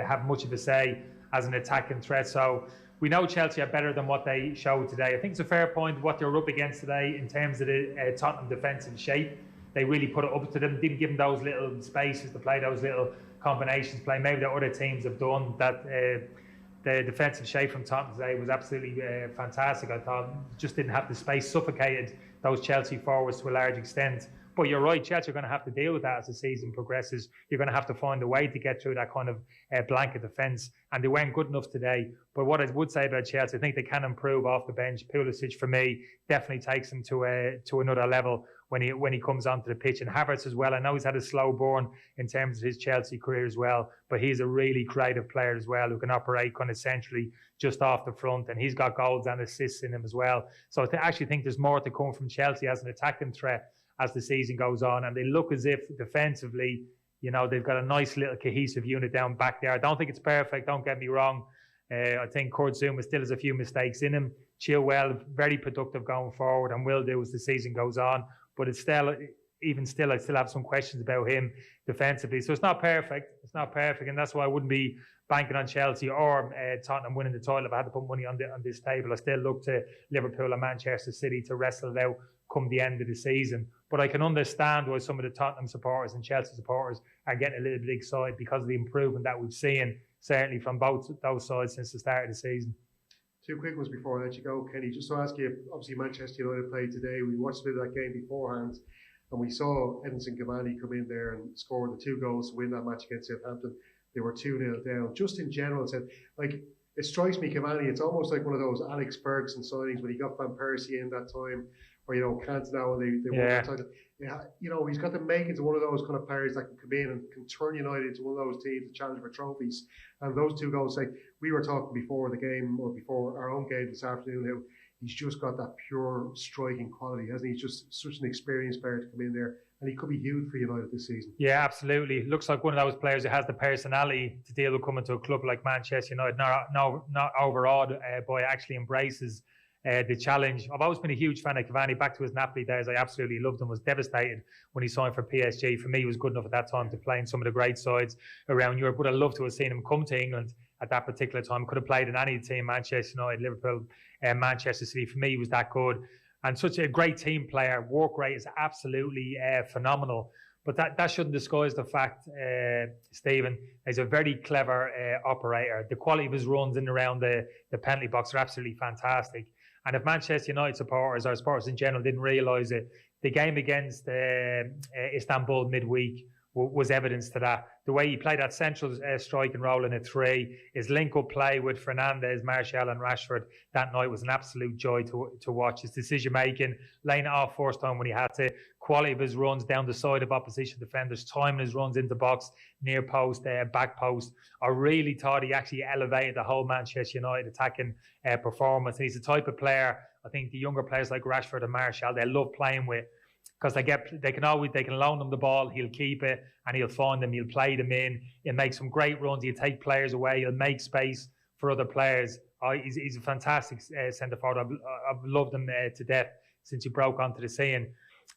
Speaker 16: have much of a say as an attacking threat. So we know Chelsea are better than what they showed today. I think it's a fair point what they were up against today in terms of the Tottenham defensive shape. They really put it up to them, didn't give them those little spaces to play, those little combinations play. Maybe that other teams have done that. The defensive shape from Tottenham today was absolutely fantastic. I thought just didn't have the space, suffocated those Chelsea forwards to a large extent. But you're right, Chelsea are going to have to deal with that as the season progresses. You're going to have to find a way to get through that kind of blanket defence, and they weren't good enough today. But what I would say about Chelsea, I think they can improve off the bench. Pulisic, for me, definitely takes them to another level when he comes onto the pitch. And Havertz as well. I know he's had a slow burn in terms of his Chelsea career as well, but he's a really creative player as well who can operate kind of centrally just off the front, and he's got goals and assists in him as well. So I actually think there's more to come from Chelsea as an attacking threat as the season goes on, and they look as if defensively, they've got a nice little cohesive unit down back there. I don't think it's perfect, don't get me wrong. I think Kurt Zouma still has a few mistakes in him. Chilwell, very productive going forward and will do as the season goes on. But I still have some questions about him defensively. So it's not perfect. And that's why I wouldn't be banking on Chelsea or Tottenham winning the title if I had to put money on this table. I still look to Liverpool and Manchester City to wrestle it out come the end of the season. But I can understand why some of the Tottenham supporters and Chelsea supporters are getting a little bit excited because of the improvement that we've seen, certainly from both those sides since the start of the season.
Speaker 15: Two quick ones before I let you go, Kenny. Just to ask you, obviously Manchester United played today. We watched a bit of that game beforehand, and we saw Edinson Cavani come in there and score the 2 goals to win that match against Southampton. They were 2-0 down. Just in general, it strikes me, Cavani, it's almost like one of those Alex Ferguson signings when he got Van Persie in that time, or Cantona when they won that title. Yeah, he's got the makings of one of those kind of players that can come in and can turn United into one of those teams that challenge for trophies. And those 2 goals, we were talking before the game or before our own game this afternoon, how he's just got that pure striking quality, hasn't he? He's just such an experienced player to come in there, and he could be huge for United this season. Yeah, absolutely. Looks like one of those players who has the personality to deal with coming to a club like Manchester United, not overawed by, actually embraces the challenge. I've always been a huge fan of Cavani. Back to his Napoli days, I absolutely loved him. Was devastated when he signed for PSG. For me, he was good enough at that time to play in some of the great sides around Europe. But I'd love to have seen him come to England at that particular time. Could have played in any team, Manchester United, Liverpool, Manchester City. For me, he was that good. And such a great team player. Work rate is absolutely phenomenal. But that shouldn't disguise the fact, Stephen, he's a very clever operator. The quality of his runs in and around the penalty box are absolutely fantastic. And if Manchester United supporters or supporters in general didn't realise it, the game against Istanbul midweek was evidence to that. The way he played that central striking role in a 3, his link-up play with Fernandes, Martial and Rashford that night was an absolute joy to watch. His decision-making, laying it off first time when he had to, quality of his runs down the side of opposition defenders, timing his runs into box, near post, back post. I really thought he actually elevated the whole Manchester United attacking performance. And he's the type of player, I think the younger players like Rashford and Martial, they love playing with, because they can loan him the ball, he'll keep it and he'll find them, he'll play them in, he'll make some great runs, he'll take players away, he'll make space for other players. He's a fantastic centre forward. I've loved him to death since he broke onto the scene.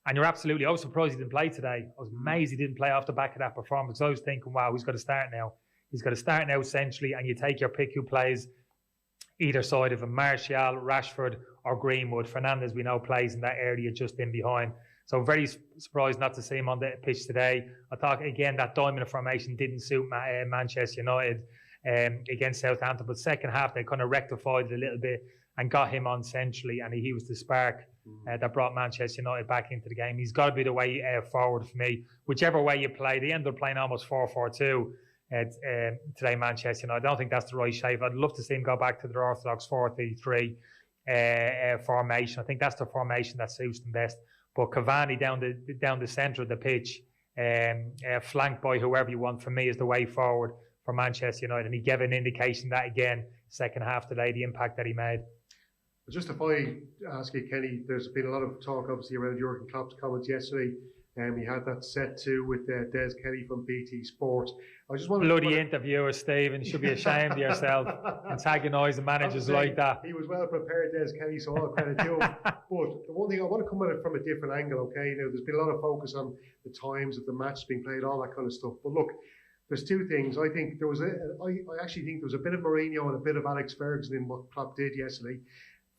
Speaker 15: And you're absolutely, I was surprised he didn't play today. I was amazed he didn't play off the back of that performance. I was thinking, wow, he's got to start now. He's got to start now centrally, and you take your pick who plays either side of him, Martial, Rashford or Greenwood. Fernandes, we know, plays in that area just in behind. So very surprised not to see him on the pitch today. I thought, again, that diamond formation didn't suit Manchester United against Southampton. But second half, they kind of rectified it a little bit and got him on centrally. And he was the spark that brought Manchester United back into the game. He's got to be the way forward for me. Whichever way you play, they ended up playing almost 4-4-2.
Speaker 16: today, Manchester United. I don't think that's the right shape. I'd love to see him go back to their orthodox 4-3-3 formation. I think that's the formation that suits them best. But Cavani down the centre of the pitch, flanked by whoever you want, for me is the way forward for Manchester United. And he gave an indication that again, second half today, the impact that he made.
Speaker 15: Just if I ask you, Kenny, there's been a lot of talk obviously around Jurgen Klopp's comments yesterday. He had that set to with Des Kenny from BT Sport. I just wanted
Speaker 16: bloody interviewer, Stephen. You should be ashamed of yourself, antagonising managers like that.
Speaker 15: He was well prepared, Des Kenny, so all credit to him. But the one thing I want to come at it from a different angle, okay? Now, there's been a lot of focus on the times of the match being played, all that kind of stuff. But look, there's two things. I think there was I actually think there was a bit of Mourinho and a bit of Alex Ferguson in what Klopp did yesterday.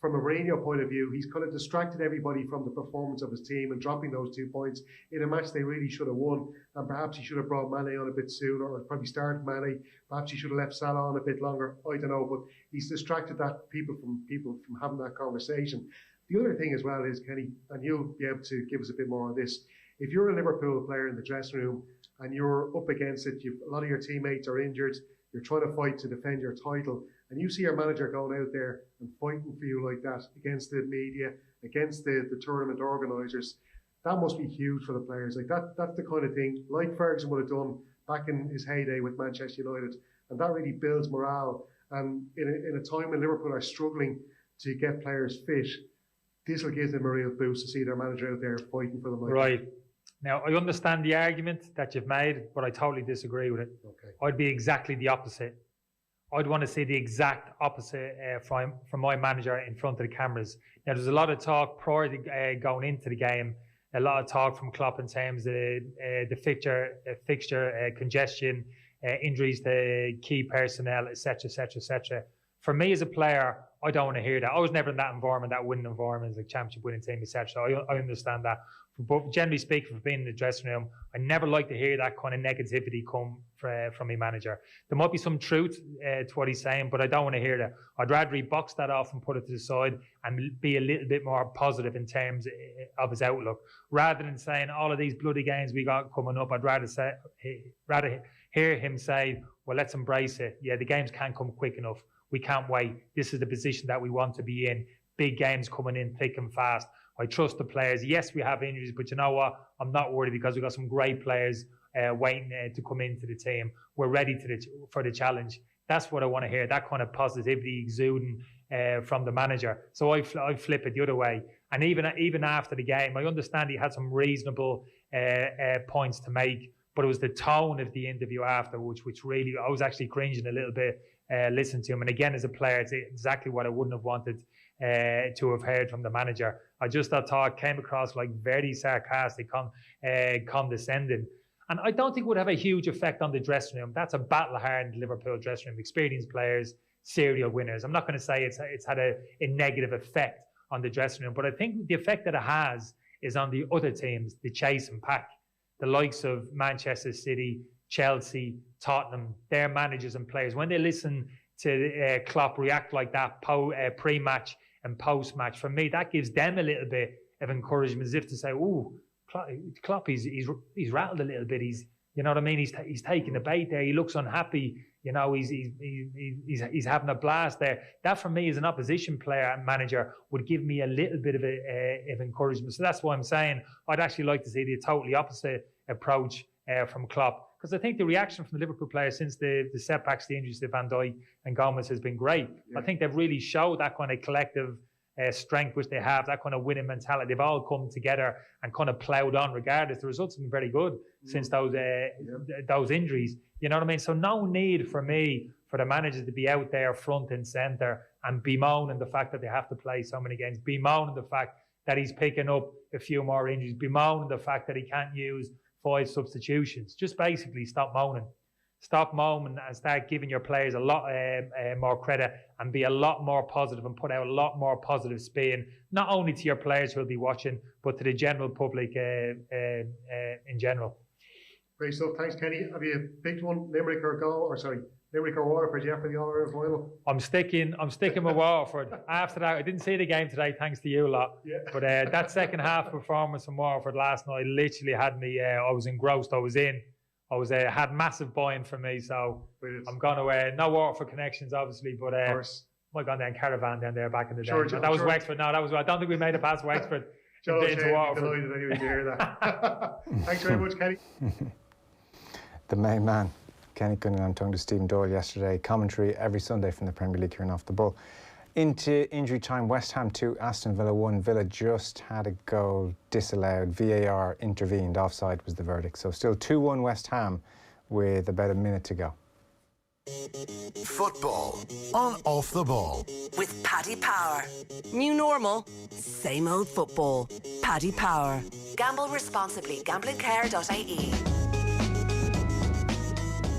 Speaker 15: From a Mourinho point of view, he's kind of distracted everybody from the performance of his team and dropping those 2 points in a match they really should have won. And perhaps he should have brought Mane on a bit sooner, or probably started Mane. Perhaps he should have left Salah on a bit longer. I don't know, but he's distracted that people from having that conversation. The other thing as well is, Kenny, and you'll be able to give us a bit more on this. If you're a Liverpool player in the dressing room and you're up against it, a lot of your teammates are injured, you're trying to fight to defend your title, and you see your manager going out there and fighting for you like that against the media, against the tournament organisers, that must be huge for the players. Like that's the kind of thing like Ferguson would have done back in his heyday with Manchester United, and that really builds morale. And in a time when Liverpool are struggling to get players fit, this will give them a real boost to see their manager out there fighting for them. Like
Speaker 16: right.
Speaker 15: That.
Speaker 16: Now, I understand the argument that you've made, but I totally disagree with it.
Speaker 15: Okay.
Speaker 16: I'd be exactly the opposite. I'd want to see the exact opposite from my manager in front of the cameras. Now, there's a lot of talk prior to going into the game, a lot of talk from Klopp in terms of the fixture congestion, injuries to key personnel, etc., etc., etc. For me as a player, I don't want to hear that. I was never in that environment, that winning environment, like championship winning team, etc. So I understand that. But generally speaking, for being in the dressing room, I never like to hear that kind of negativity come from my manager. There might be some truth to what he's saying, but I don't want to hear that. I'd rather he box that off and put it to the side and be a little bit more positive in terms of his outlook. Rather than saying all of these bloody games we got coming up, I'd rather hear him say, well, let's embrace it. Yeah, the games can't come quick enough. We can't wait. This is the position that we want to be in. Big games coming in thick and fast. I trust the players. Yes, we have injuries, but you know what? I'm not worried because we've got some great players waiting to come into the team. We're ready for the challenge. That's what I want to hear, that kind of positivity exuding from the manager. So I flip it the other way. And even after the game, I understand he had some reasonable points to make, but it was the tone of the interview after, which really, I was actually cringing a little bit listening to him. And again, as a player, it's exactly what I wouldn't have wanted to have heard from the manager. I just thought came across like very sarcastic, condescending. And I don't think it would have a huge effect on the dressing room. That's a battle-hardened Liverpool dressing room, experienced players, serial winners. I'm not going to say it's had a negative effect on the dressing room, but I think the effect that it has is on the other teams, the chasing pack, the likes of Manchester City, Chelsea, Tottenham, their managers and players. When they listen to Klopp react like that pre-match and post-match, for me, that gives them a little bit of encouragement, as if to say, "Ooh, Klopp, he's rattled a little bit. He's, you know what I mean? He's taking the bait there. He looks unhappy. You know, he's having a blast there." That for me, as an opposition player and manager, would give me a little bit of encouragement. So that's why I'm saying I'd actually like to see the totally opposite approach from Klopp. Because I think the reaction from the Liverpool players since the setbacks, the injuries to Van Dijk and Gomez has been great. Yeah. I think they've really showed that kind of collective strength which they have, that kind of winning mentality. They've all come together and kind of ploughed on regardless. The results have been very good since those injuries. You know what I mean? So no need for me, for the managers to be out there front and centre and bemoaning the fact that they have to play so many games, bemoaning the fact that he's picking up a few more injuries, bemoaning the fact that he can't use 5 substitutions. Just basically stop moaning. Stop moaning and start giving your players a lot more credit and be a lot more positive and put out a lot more positive spin, not only to your players who will be watching, but to the general public in general.
Speaker 15: Great stuff. Thanks, Kenny. Have you picked one, Limerick or Waterford, yeah, for the All-Ireland final?
Speaker 16: I'm sticking with Waterford. After that, I didn't see the game today, thanks to you lot. Yeah. But that second half performance from Waterford last night literally had me, I was engrossed. I was I had massive buy-in from me, so I'm going to no Waterford connections, obviously, but might gone down caravan down there back in the day. That was Wexford. No, I don't think we made it past Wexford.
Speaker 15: Joe,
Speaker 16: into Waterford.
Speaker 15: delighted anyway to hear that. Thanks very much, Kenny.
Speaker 2: The main man, Kenny Cunningham, talking to Stephen Doyle yesterday. Commentary every Sunday from the Premier League here and Off the Ball. Into injury time, West Ham 2, Aston Villa 1. Villa just had a goal disallowed. VAR intervened. Offside was the verdict. So still 2-1 West Ham with about a minute to go.
Speaker 5: Football on Off the Ball.
Speaker 6: With Paddy Power. New normal, same old football. Paddy Power. Gamble responsibly. Gamblingcare.ie.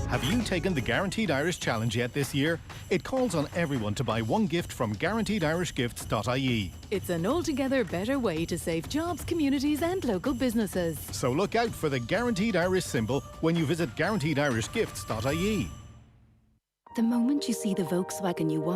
Speaker 17: Have you taken the Guaranteed Irish Challenge yet this year? It calls on everyone to buy one gift from guaranteedirishgifts.ie.
Speaker 18: It's an altogether better way to save jobs, communities and local businesses.
Speaker 17: So look out for the Guaranteed Irish symbol when you visit guaranteedirishgifts.ie.
Speaker 19: The moment you see the Volkswagen you want